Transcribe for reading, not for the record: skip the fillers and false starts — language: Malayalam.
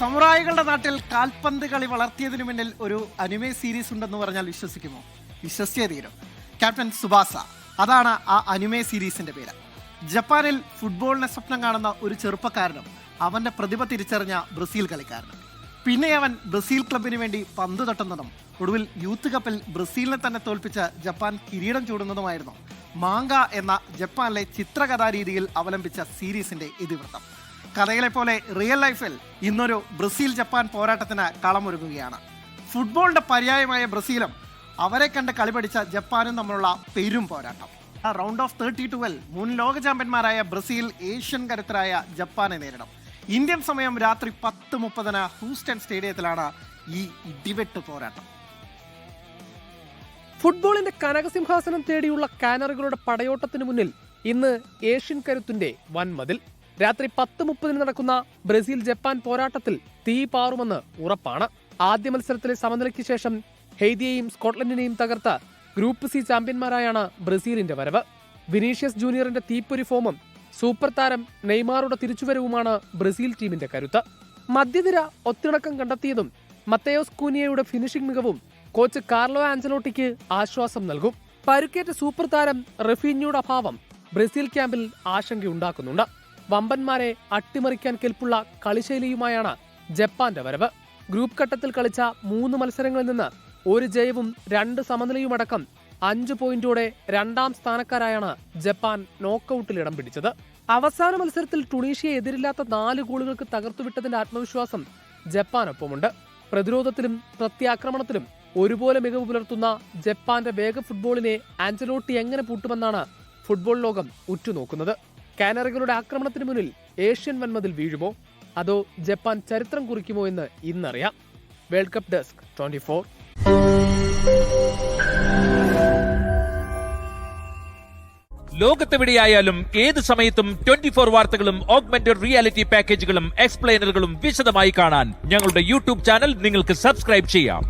സമുറായികളുടെ നാട്ടിൽ കാൽപന്ത് കളി വളർത്തിയതിനു മുന്നിൽ ഒരു അനിമേ സീരീസ് ഉണ്ടെന്ന് പറഞ്ഞാൽ വിശ്വസിക്കുമോ? വിശ്വസിച്ചേ തീരും. ക്യാപ്റ്റൻ സുബാസ, അതാണ് ആ അനിമേ സീരീസിന്റെ പേര്. ജപ്പാനിൽ ഫുട്ബോളിനെ സ്വപ്നം കാണുന്ന ഒരു ചെറുപ്പക്കാരനും അവന്റെ പ്രതിഭ തിരിച്ചറിഞ്ഞ ബ്രസീൽ കളിക്കാരനും. പിന്നെ അവൻ ബ്രസീൽ ക്ലബിന് വേണ്ടി പന്ത് തട്ടുന്നതും ഒടുവിൽ യൂത്ത് കപ്പിൽ ബ്രസീലിനെ തന്നെ തോൽപ്പിച്ച് ജപ്പാൻ കിരീടം ചൂടുന്നതുമായിരുന്നു മാങ്ക എന്ന ജപ്പാനിലെ ചിത്രകഥാരീതിയിൽ അവലംബിച്ച സീരീസിന്റെ ഇതിവൃത്തം. കഥകളെ പോലെ റിയൽ ലൈഫിൽ ഇന്നൊരു ബ്രസീൽ ജപ്പാൻ പോരാട്ടത്തിന് കളമൊരുങ്ങുകയാണ്. ഫുട്ബോളിന്റെ പര്യായമായ ബ്രസീലും അവരെ കണ്ട് കളി പഠിച്ച ജപ്പാനും തമ്മിലുള്ള പെരും പോരാട്ടം. റൗണ്ട് ഓഫ് 32-ൽ മുൻ ലോക ചാമ്പ്യന്മാരായ ബ്രസീൽ ഏഷ്യൻ കരുത്തരായ ജപ്പാനെ നേരിടും. ഇന്ത്യൻ സമയം രാത്രി 10:30 ഹൂസ്റ്റൺ സ്റ്റേഡിയത്തിലാണ് ഈ ഇടിവെട്ട് പോരാട്ടം. ഫുട്ബോളിന്റെ കനകസിംഹാസനം തേടിയുള്ള കാനറികളുടെ പടയോട്ടത്തിന് മുന്നിൽ ഇന്ന് ഏഷ്യൻ കരുത്തിന്റെ വൻമതിൽ. രാത്രി 10:30 നടക്കുന്ന ബ്രസീൽ ജപ്പാൻ പോരാട്ടത്തിൽ തീ പാറുമെന്ന് ഉറപ്പാണ്. ആദ്യ മത്സരത്തിലെ സമനിലയ്ക്ക് ശേഷം ഹെയ്തിയെയും സ്കോട്ട്ലൻഡിനെയും തകർത്ത ഗ്രൂപ്പ് സി ചാമ്പ്യന്മാരായാണ് ബ്രസീലിന്റെ വരവ്. വിനീഷ്യസ് ജൂനിയറിന്റെ തീപ്പൊരി ഫോമും സൂപ്പർ താരം നെയ്മാറുടെ തിരിച്ചുവരവുമാണ് ബ്രസീൽ ടീമിന്റെ കരുത്ത്. മധ്യനിര ഒത്തിണക്കം കണ്ടെത്തിയതും മത്തയോസ് കൂനിയയുടെ ഫിനിഷിംഗ് മികവും കോച്ച് കാർലോ ആഞ്ചലോട്ടിക്ക് ആശ്വാസം നൽകും. പരുക്കേറ്റ സൂപ്പർ താരം റഫീഞ്ഞയുടെ അഭാവം ബ്രസീൽ ക്യാമ്പിൽ ആശങ്കയുണ്ടാക്കുന്നുണ്ട്. വമ്പന്മാരെ അട്ടിമറിക്കാൻ കെൽപ്പുള്ള കളിശൈലിയുമായാണ് ജപ്പാന്റെ വരവ്. ഗ്രൂപ്പ് ഘട്ടത്തിൽ കളിച്ച 3 മത്സരങ്ങളിൽ നിന്ന് 1 ജയവും 2 സമനിലയുമടക്കം 5 പോയിന്റോടെ 2ാം സ്ഥാനക്കാരായാണ് ജപ്പാൻ നോക്കൌട്ടിൽ ഇടം പിടിച്ചത്. അവസാന മത്സരത്തിൽ ടുണീഷ്യയെ എതിരില്ലാത്ത 4 ഗോളുകൾക്ക് തകർത്തുവിട്ടതിന്റെ ആത്മവിശ്വാസം ജപ്പാനൊപ്പമുണ്ട്. പ്രതിരോധത്തിലും പ്രത്യാക്രമണത്തിലും ഒരുപോലെ മികവ് പുലർത്തുന്ന ജപ്പാന്റെ വേഗ ഫുട്ബോളിനെ ആഞ്ചലോട്ടി എങ്ങനെ പൂട്ടുമെന്നാണ് ഫുട്ബോൾ ലോകം ഉറ്റുനോക്കുന്നത്. കാനറികളുടെ ആക്രമണത്തിന് മുന്നിൽ ഏഷ്യൻ വൻമതിൽ വീഴുമോ അതോ ജപ്പാൻ ചരിത്രം കുറിക്കുമോ എന്ന് ഇന്നറിയാം. World cup desk 24. ലോകത്തെവിടെയായാലും ഏത് സമയത്തും 24 വാർത്തകളും ഓഗ്മെന്റഡ് റിയാലിറ്റി പാക്കേജുകളും എക്സ്പ്ലെയിനറുകളും വിശദമായി കാണാൻ ഞങ്ങളുടെ യൂട്യൂബ് ചാനൽ നിങ്ങൾക്ക് സബ്സ്ക്രൈബ് ചെയ്യാം.